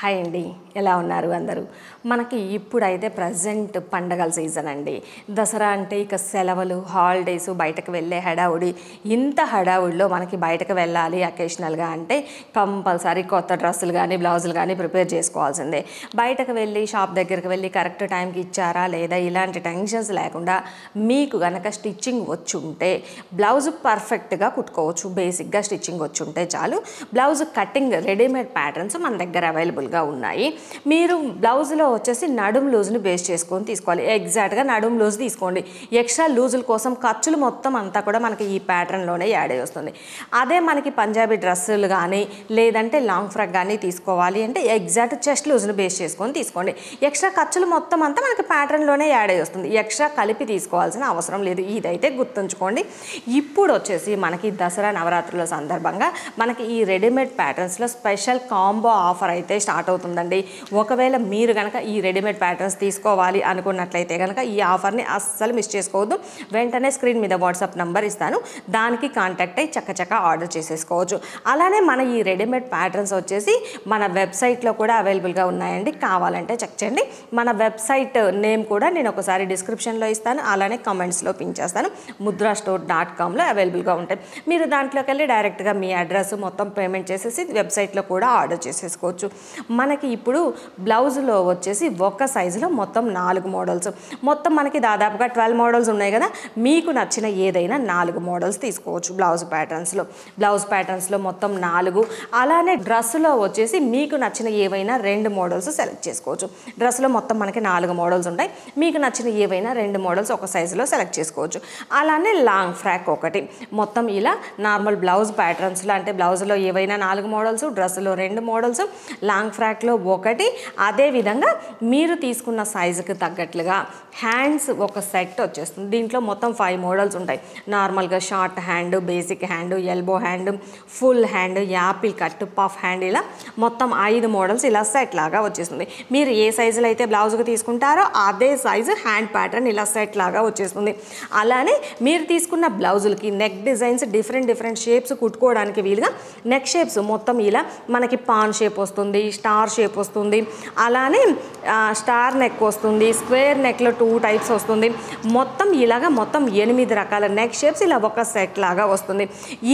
Hi అండి, ఎలా ఉన్నారు అందరూ? మనకి ఇప్పుడైతే ప్రజెంట్ పండగల సీజన్ అండి. దసరా అంటే ఇక సెలవులు, హాలిడేస్, బయటకు వెళ్ళే హడావుడి. ఇంత హడావుడిలో మనకి బయటకు వెళ్ళాలి అకేషనల్గా అంటే కంపల్సరీ కొత్త డ్రెస్సులు కానీ బ్లౌజులు కానీ ప్రిపేర్ చేసుకోవాల్సిందే. బయటకు వెళ్ళి షాప్ దగ్గరికి వెళ్ళి కరెక్ట్ టైంకి ఇచ్చారా లేదా ఇలాంటి టెన్షన్స్ లేకుండా మీకు కనుక స్టిచ్చింగ్ వచ్చుంటే బ్లౌజ్ పర్ఫెక్ట్గా కుట్టుకోవచ్చు. బేసిక్గా స్టిచ్చింగ్ వచ్చుంటే చాలు. బ్లౌజ్ కటింగ్ రెడీమేడ్ ప్యాటర్న్స్ మన దగ్గర అవైలబుల్గా ఉన్నాయి. మీరు బ్లౌజ్లో వచ్చేసి నడుము లూజ్ని బేస్ చేసుకొని తీసుకోవాలి. ఎగ్జాక్ట్గా నడుము లూజ్ తీసుకోండి. ఎక్స్ట్రా లూజుల కోసం ఖర్చులు మొత్తం అంతా కూడా మనకి ఈ ప్యాటర్న్లోనే యాడ్ అయ్యి వస్తుంది. అదే మనకి పంజాబీ డ్రెస్సులు కానీ లేదంటే లాంగ్ ఫ్రాక్ కానీ తీసుకోవాలి అంటే ఎగ్జాక్ట్ చెస్ట్ లూజ్ని బేస్ చేసుకొని తీసుకోండి. ఎక్స్ట్రా ఖర్చులు మొత్తం అంతా మనకి ప్యాటర్న్లోనే యాడ్ అయ్యి వస్తుంది. ఎక్స్ట్రా కలిపి తీసుకోవాల్సిన అవసరం లేదు. ఇదైతే గుర్తుంచుకోండి. ఇప్పుడు వచ్చేసి మనకి దసరా నవరాత్రుల సందర్భంగా మనకి ఈ రెడీమేడ్ ప్యాటర్న్స్లో స్పెషల్ కాంబో ఆఫర్ అయితే స్టార్ట్ అవుతుందండి. ఒకవేళ మీరు కనుక ఈ రెడీమేడ్ ప్యాటర్న్స్ తీసుకోవాలి అనుకున్నట్లయితే కనుక ఈ ఆఫర్ని అస్సలు మిస్ చేసుకోవద్దు. వెంటనే స్క్రీన్ మీద వాట్సాప్ నెంబర్ ఇస్తాను, దానికి కాంటాక్ట్ అయ్యి చక్కచక్క ఆర్డర్ చేసేసుకోవచ్చు. అలానే మన ఈ రెడీమేడ్ ప్యాటర్న్స్ వచ్చేసి మన వెబ్సైట్లో కూడా అవైలబుల్గా ఉన్నాయండి. కావాలంటే చెక్ చేయండి. మన వెబ్సైట్ నేమ్ కూడా నేను ఒకసారి డిస్క్రిప్షన్లో ఇస్తాను, అలానే కామెంట్స్లో పిన్ చేస్తాను. mudrastore.comలో అవైలబుల్గా ఉంటాయి. మీరు దాంట్లోకి వెళ్ళి డైరెక్ట్గా మీ అడ్రస్ మొత్తం పేమెంట్ చేసేసి వెబ్సైట్లో కూడా ఆర్డర్ చేసేసుకోవచ్చు. మనకి ఇప్పుడు బ్లౌజ్లో వచ్చేసి ఒక సైజులో మొత్తం 4 మోడల్స్, మొత్తం మనకి దాదాపుగా 12 మోడల్స్ ఉన్నాయి కదా. మీకు నచ్చిన ఏదైనా 4 మోడల్స్ తీసుకోవచ్చు. బ్లౌజ్ ప్యాటర్న్స్లో మొత్తం 4. అలానే డ్రెస్సులో వచ్చేసి మీకు నచ్చిన ఏవైనా 2 మోడల్స్ సెలెక్ట్ చేసుకోవచ్చు. డ్రెస్సులో మొత్తం మనకి 4 మోడల్స్ ఉంటాయి. మీకు నచ్చిన ఏవైనా 2 మోడల్స్ ఒక సైజులో సెలెక్ట్ చేసుకోవచ్చు. అలానే లాంగ్ ఫ్రాక్ ఒకటి, మొత్తం ఇలా నార్మల్ బ్లౌజ్ ప్యాటర్న్స్లో అంటే బ్లౌజ్లో ఏవైనా 4 మోడల్స్, డ్రెస్సులో 2 మోడల్స్, లాంగ్ ఫ్రాక్లో ఒకటి. అదేవిధంగా మీరు తీసుకున్న సైజుకి తగ్గట్లుగా హ్యాండ్స్ ఒక సెట్ వచ్చేస్తుంది. దీంట్లో మొత్తం 5 మోడల్స్ ఉంటాయి. నార్మల్గా short hand, basic hand, elbow hand, full hand, Apple cut, puff hand, ఇలా మొత్తం 5 మోడల్స్ ఇలా సెట్ లాగా వచ్చేస్తుంది. మీరు ఏ సైజులో అయితే బ్లౌజ్కి తీసుకుంటారో అదే సైజు హ్యాండ్ ప్యాటర్న్ ఇలా సెట్ లాగా వచ్చేస్తుంది. అలానే మీరు తీసుకున్న బ్లౌజులకి నెక్ డిజైన్స్ డిఫరెంట్ షేప్స్ కుట్టుకోవడానికి వీలుగా నెక్ షేప్స్ మొత్తం ఇలా మనకి పాన్ షేప్ వస్తుంది, స్టార్ షేప్ వస్తుంది, అలానే స్టార్ నెక్ వస్తుంది, స్క్వేర్ నెక్లో 2 టైప్స్ వస్తుంది. మొత్తం ఇలాగా మొత్తం 8 రకాల నెక్ షేప్స్ ఇలా ఒక సెట్ లాగా వస్తుంది.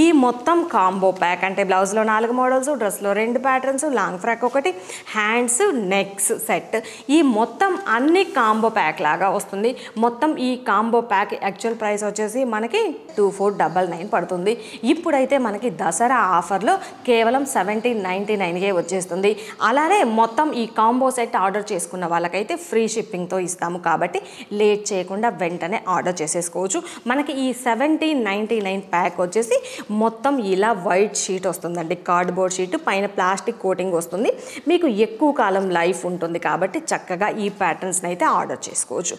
ఈ మొత్తం కాంబో ప్యాక్ అంటే బ్లౌజ్లో 4 మోడల్స్, డ్రెస్లో 2 ప్యాటర్న్స్, లాంగ్ ఫ్రాక్ ఒకటి, హ్యాండ్స్, నెక్స్ సెట్, ఈ మొత్తం అన్ని కాంబో ప్యాక్ లాగా వస్తుంది. మొత్తం ఈ కాంబో ప్యాక్ యాక్చువల్ ప్రైస్ వచ్చేసి మనకి 2499 పడుతుంది. ఇప్పుడైతే మనకి దసరా ఆఫర్లో కేవలం 1799కే వచ్చేస్తుంది. అలానే మొత్తం ఈ కాంబో సెట్ ఆర్డర్ చేసుకున్న వాళ్ళకైతే ఫ్రీ షిప్పింగ్తో ఇస్తాము. కాబట్టి లేట్ చేయకుండా వెంటనే ఆర్డర్ చేసేసుకోవచ్చు. మనకి ఈ 1799 ప్యాక్ వచ్చేసి మొత్తం ఇలా వైట్ షీట్ వస్తుందండి, కార్డ్బోర్డ్ షీట్ పైన ప్లాస్టిక్ కోటింగ్ వస్తుంది. మీకు ఎక్కువ కాలం లైఫ్ ఉంటుంది కాబట్టి చక్కగా ఈ ప్యాటర్న్స్ని అయితే ఆర్డర్ చేసుకోవచ్చు.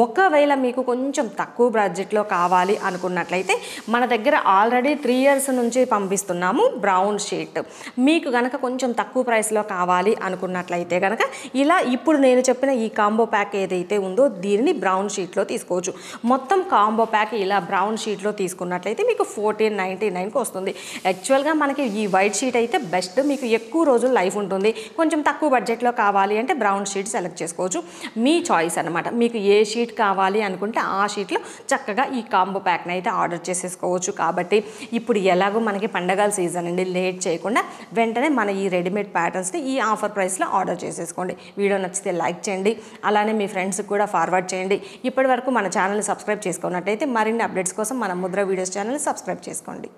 ఒకవేళ మీకు కొంచెం తక్కువ బడ్జెట్లో కావాలి అనుకున్నట్లయితే మన దగ్గర ఆల్రెడీ 3 years నుంచి పంపిస్తున్నాము బ్రౌన్ షీట్. మీకు కనుక కొంచెం తక్కువ ప్రైస్లో కావాలి అనుకున్నట్లయితే కనుక ఇలా ఇప్పుడు నేను చెప్పిన ఈ కాంబో ప్యాక్ ఏదైతే ఉందో దీనిని బ్రౌన్ షీట్లో తీసుకోవచ్చు. మొత్తం కాంబో ప్యాక్ ఇలా బ్రౌన్ షీట్లో తీసుకున్నట్లయితే మీకు 1499కి వస్తుంది. యాక్చువల్గా మనకి ఈ వైట్ షీట్ అయితే బెస్ట్, మీకు ఎక్కువ రోజులు లైఫ్ ఉంటుంది. కొంచెం తక్కువ బడ్జెట్లో కావాలి అంటే బ్రౌన్ షీట్ సెలెక్ట్ చేసుకోవచ్చు. మీ చాయిస్ అనమాట. మీకు ఏ షీట్ కావాలి అనుకుంటే ఆ షీట్లో చక్కగా ఈ కాంబో ప్యాక్ని అయితే ఆర్డర్ చేసేసుకోవచ్చు. కాబట్టి ఇప్పుడు ఎలాగో మనకి పండగల సీజన్ అండి, లేట్ చేయకుండా వెంటనే మన ఈ రెడీమేడ్ ప్యాటర్న్స్ని ఈ ఆఫర్ ప్రైస్లో ఆర్డర్ చేసేసుకోండి. వీడియో నచ్చితే లైక్ చేయండి, అలానే మీ ఫ్రెండ్స్కి కూడా ఫార్వర్డ్ చేయండి. ఇప్పటి వరకు మన ఛానల్ని సబ్స్క్రైబ్ చేసుకున్నట్టయితే మరిన్ని అప్డేట్స్ కోసం మన ముద్ర వీడియోస్ ఛానల్ని సబ్స్క్రైబ్ చేసుకోండి.